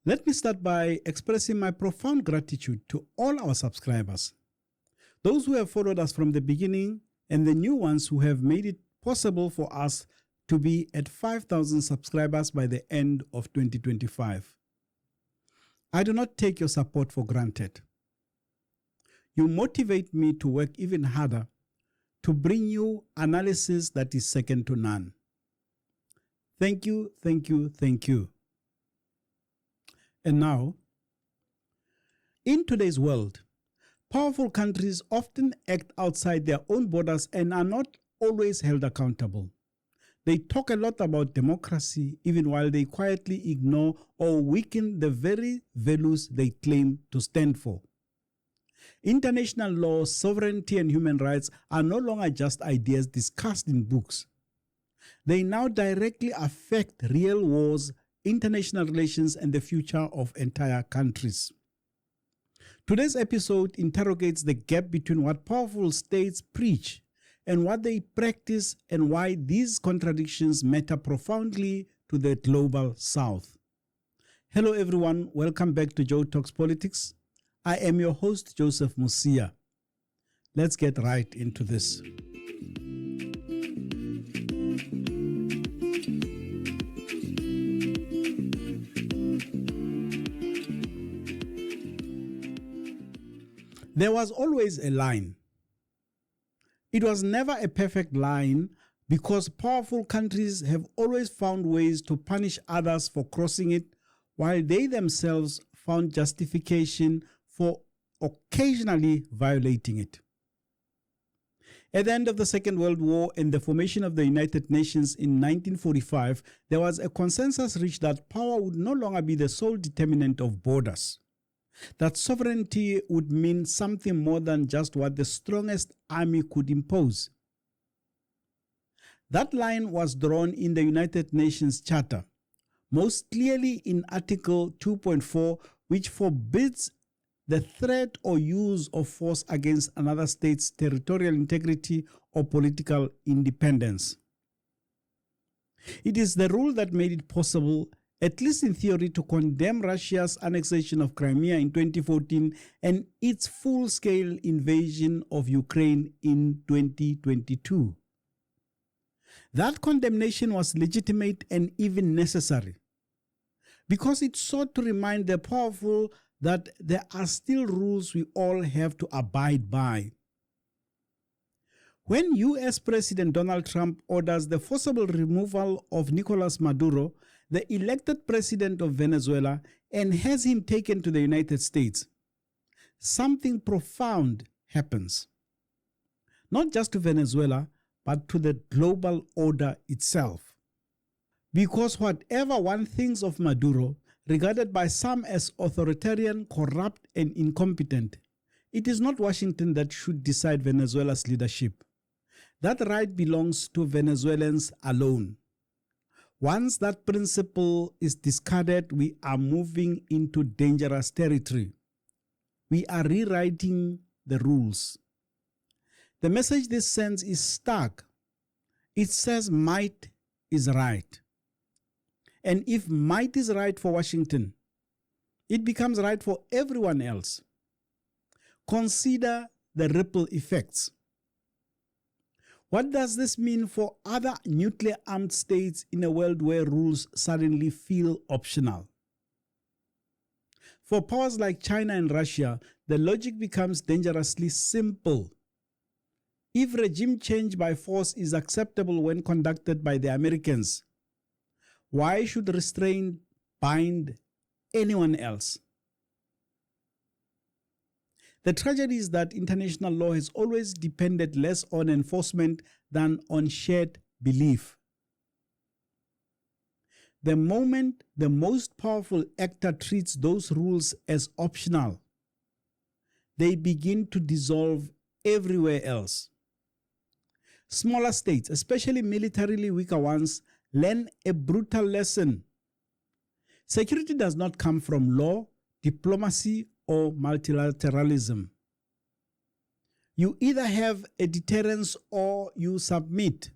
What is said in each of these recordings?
Let me start by expressing my profound gratitude to all our subscribers, those who have followed us from the beginning and the new ones who have made it possible for us to be at 5,000 subscribers by the end of 2025. I do not take your support for granted. You motivate me to work even harder to bring you analysis that is second to none. Thank you, thank you, thank you. And now, in today's world, powerful countries often act outside their own borders and are not always held accountable. They talk a lot about democracy, even while they quietly ignore or weaken the very values they claim to stand for. International law, sovereignty, and human rights are no longer just ideas discussed in books. They now directly affect real wars, international relations, and the future of entire countries. Today's episode interrogates the gap between what powerful states preach and what they practice, and why these contradictions matter profoundly to the global South. Hello everyone, welcome back to Joe Talks Politics. I am your host, Joseph Musia. Let's get right into this. There was always a line. It was never a perfect line because powerful countries have always found ways to punish others for crossing it, while they themselves found justification for occasionally violating it. At the end of the Second World War and the formation of the United Nations in 1945, there was a consensus reached that power would no longer be the sole determinant of borders. That sovereignty would mean something more than just what the strongest army could impose. That line was drawn in the United Nations Charter, most clearly in Article 2.4, which forbids the threat or use of force against another state's territorial integrity or political independence. It is the rule that made it possible, at least in theory, to condemn Russia's annexation of Crimea in 2014 and its full-scale invasion of Ukraine in 2022. That condemnation was legitimate and even necessary, because it sought to remind the powerful that there are still rules we all have to abide by. When US President Donald Trump orders the forcible removal of Nicolas Maduro, the elected president of Venezuela, and has him taken to the United States, something profound happens. Not just to Venezuela, but to the global order itself. Because whatever one thinks of Maduro, regarded by some as authoritarian, corrupt, and incompetent, it is not Washington that should decide Venezuela's leadership. That right belongs to Venezuelans alone. Once that principle is discarded, we are moving into dangerous territory. We are rewriting the rules. The message this sends is stark. It says might is right. And if might is right for Washington, it becomes right for everyone else. Consider the ripple effects. What does this mean for other nuclear-armed states in a world where rules suddenly feel optional? For powers like China and Russia, the logic becomes dangerously simple. If regime change by force is acceptable when conducted by the Americans, why should restraint bind anyone else? The tragedy is that international law has always depended less on enforcement than on shared belief. The moment the most powerful actor treats those rules as optional, they begin to dissolve everywhere else. Smaller states, especially militarily weaker ones, learn a brutal lesson. Security does not come from law, diplomacy, or multilateralism. You either have a deterrence or you submit.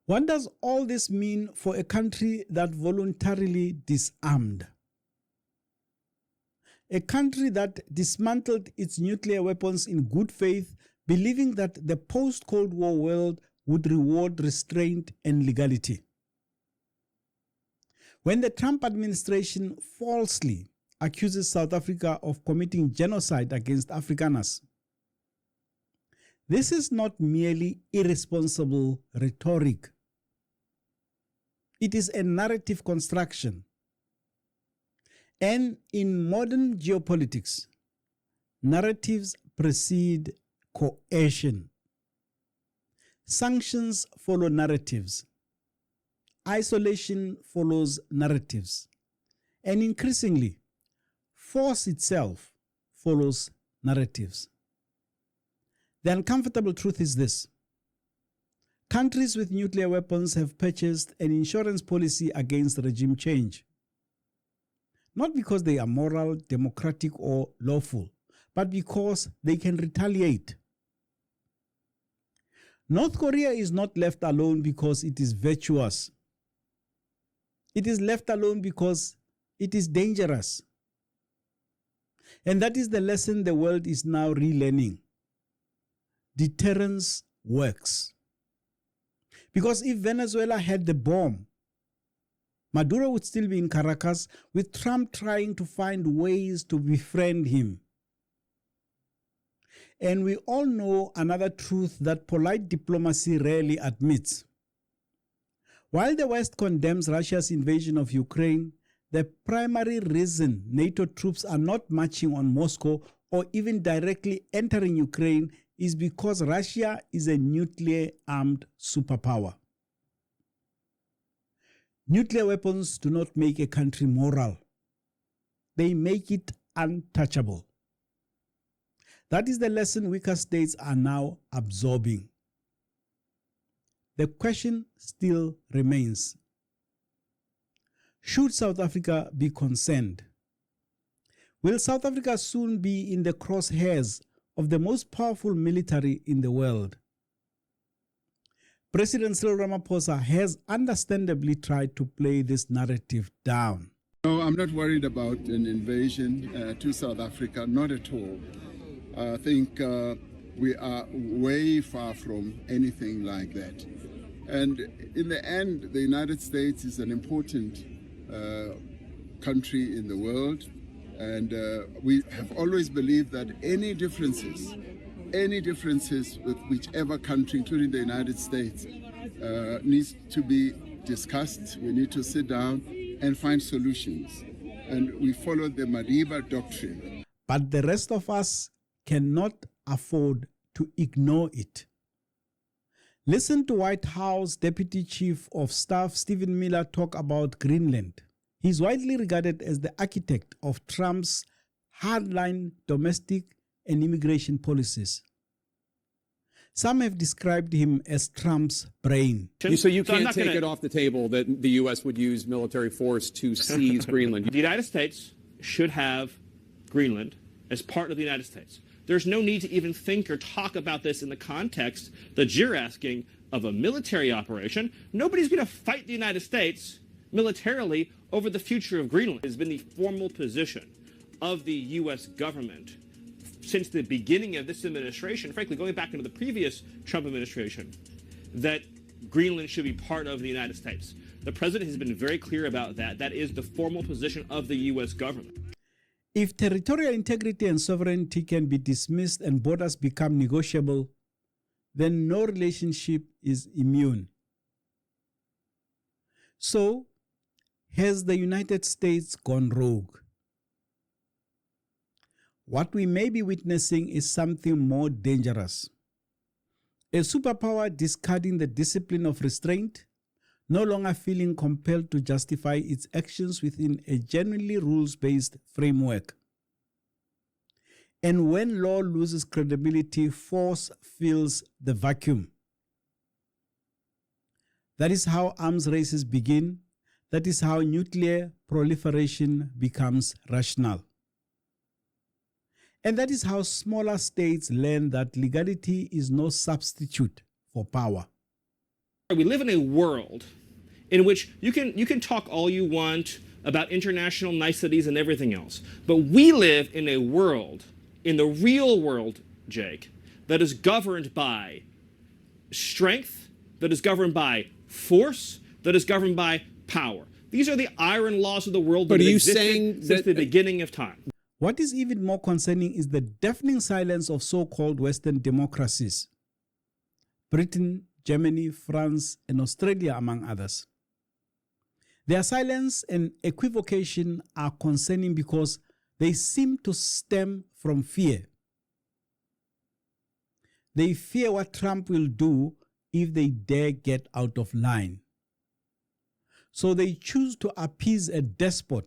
What does all this mean for a country that voluntarily disarmed? A country that dismantled its nuclear weapons in good faith, believing that the post-Cold War world would reward restraint and legality. When the Trump administration falsely accuses South Africa of committing genocide against Afrikaners, this is not merely irresponsible rhetoric. It is a narrative construction. And in modern geopolitics, narratives precede coercion. Sanctions follow narratives. Isolation follows narratives. And increasingly, force itself follows narratives. The uncomfortable truth is this: countries with nuclear weapons have purchased an insurance policy against regime change. Not because they are moral, democratic, or lawful, but because they can retaliate. North Korea is not left alone because it is virtuous. It is left alone because it is dangerous. And that is the lesson the world is now relearning. Deterrence works. Because if Venezuela had the bomb, Maduro would still be in Caracas, with Trump trying to find ways to befriend him. And we all know another truth that polite diplomacy rarely admits. While the West condemns Russia's invasion of Ukraine, the primary reason NATO troops are not marching on Moscow or even directly entering Ukraine is because Russia is a nuclear-armed superpower. Nuclear weapons do not make a country moral. They make it untouchable. That is the lesson weaker states are now absorbing. The question still remains: should South Africa be concerned? Will South Africa soon be in the crosshairs of the most powerful military in the world? President Cyril Ramaphosa has understandably tried to play this narrative down. No, I'm not worried about an invasion to South Africa, not at all. I think we are way far from anything like that. And in the end, the United States is an important country in the world. And we have always believed that any differences with whichever country, including the United States, needs to be discussed. We need to sit down and find solutions. And we follow the Madiba doctrine. But the rest of us cannot afford to ignore it. Listen to White House Deputy Chief of Staff Stephen Miller talk about Greenland. He's widely regarded as the architect of Trump's hardline domestic and immigration policies. Some have described him as Trump's brain. So you can't take it off the table that the U.S. would use military force to seize Greenland. The United States should have Greenland as part of the United States. There's no need to even think or talk about this in the context that you're asking of a military operation. Nobody's going to fight the United States militarily over the future of Greenland. It has been the formal position of the U.S. government since the beginning of this administration, frankly, going back into the previous Trump administration, that Greenland should be part of the United States. The president has been very clear about that. That is the formal position of the U.S. government. If territorial integrity and sovereignty can be dismissed and borders become negotiable, then no relationship is immune. So, has the United States gone rogue? What we may be witnessing is something more dangerous. A superpower discarding the discipline of restraint, no longer feeling compelled to justify its actions within a genuinely rules-based framework. And when law loses credibility, force fills the vacuum. That is how arms races begin. That is how nuclear proliferation becomes rational. And that is how smaller states learn that legality is no substitute for power. We live in a world in which you can talk all you want about international niceties and everything else, but we live in a world, in the real world, Jake, that is governed by strength, that is governed by force, that is governed by power. These are the iron laws of the world that have existed since the beginning of time. What is even more concerning is the deafening silence of so-called Western democracies. Britain, Germany, France, and Australia, among others. Their silence and equivocation are concerning because they seem to stem from fear. They fear what Trump will do if they dare get out of line. So they choose to appease a despot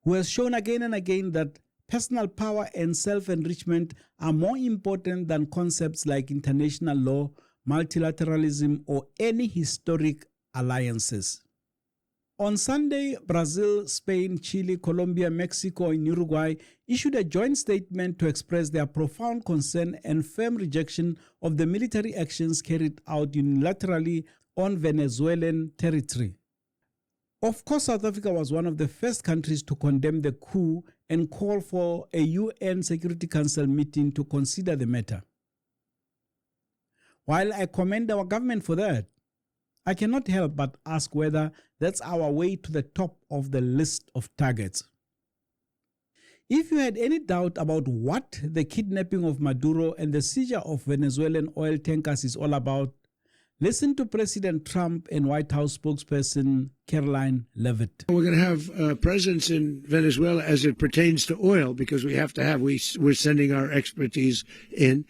who has shown again and again that personal power and self-enrichment are more important than concepts like international law, multilateralism, or any historic alliances. On Sunday, Brazil, Spain, Chile, Colombia, Mexico, and Uruguay issued a joint statement to express their profound concern and firm rejection of the military actions carried out unilaterally on Venezuelan territory. Of course, South Africa was one of the first countries to condemn the coup and call for a UN Security Council meeting to consider the matter. While I commend our government for that, I cannot help but ask whether that's our way to the top of the list of targets. If you had any doubt about what the kidnapping of Maduro and the seizure of Venezuelan oil tankers is all about, listen to President Trump and White House spokesperson Caroline Leavitt. We're going to have a presence in Venezuela as it pertains to oil because we have to have, we're sending our expertise in.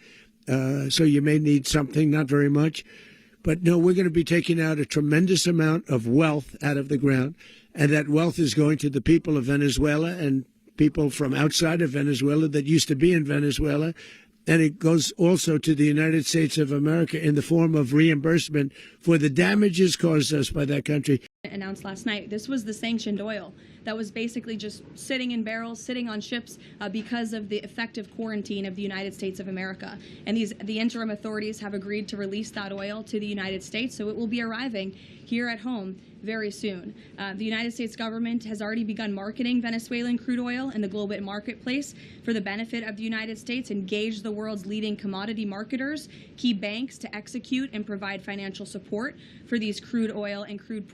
So you may need something, not very much. But no, we're going to be taking out a tremendous amount of wealth out of the ground. And that wealth is going to the people of Venezuela and people from outside of Venezuela that used to be in Venezuela. And it goes also to the United States of America in the form of reimbursement for the damages caused us by that country. Announced last night, this was the sanctioned oil that was basically just sitting in barrels, sitting on ships because of the effective quarantine of the United States of America. And the interim authorities have agreed to release that oil to the United States, so it will be arriving here at home very soon. The United States government has already begun marketing Venezuelan crude oil in the global marketplace for the benefit of the United States, engaged the world's leading commodity marketers, key banks to execute and provide financial support for these crude oil and crude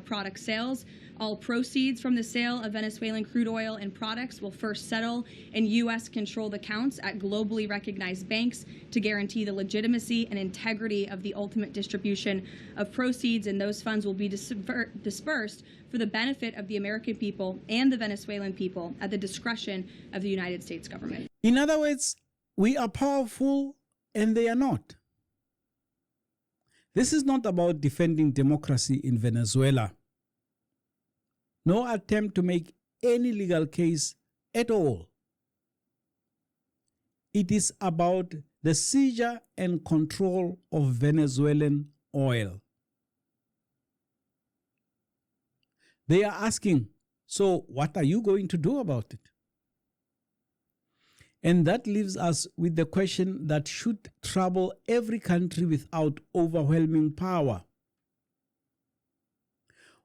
product sales. All proceeds from the sale of Venezuelan crude oil and products will first settle in U.S.-controlled accounts at globally recognized banks to guarantee the legitimacy and integrity of the ultimate distribution of proceeds, and those funds will be dispersed for the benefit of the American people and the Venezuelan people at the discretion of the United States government. In other words, we are powerful and they are not. This is not about defending democracy in Venezuela. No attempt to make any legal case at all. It is about the seizure and control of Venezuelan oil. They are asking, so what are you going to do about it? And that leaves us with the question that should trouble every country without overwhelming power.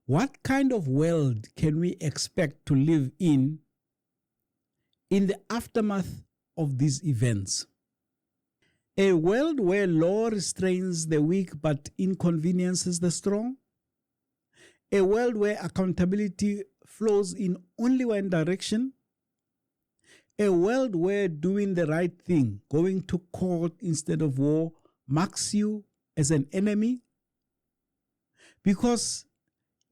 What kind of world can we expect to live in the aftermath of these events? A world where law restrains the weak but inconveniences the strong? A world where accountability flows in only one direction? A world where doing the right thing, going to court instead of war, marks you as an enemy? Because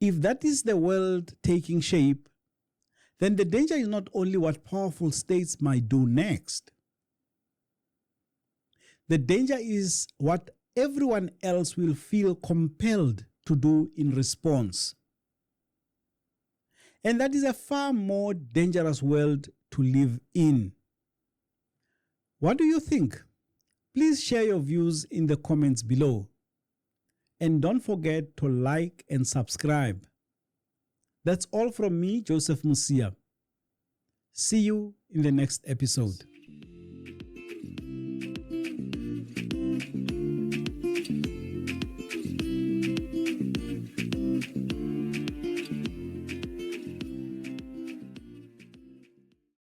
if that is the world taking shape, then the danger is not only what powerful states might do next. The danger is what everyone else will feel compelled to do in response. And that is a far more dangerous world to live in. What do you think? Please share your views in the comments below. And don't forget to like and subscribe. That's all from me, Joseph Musia. See you in the next episode.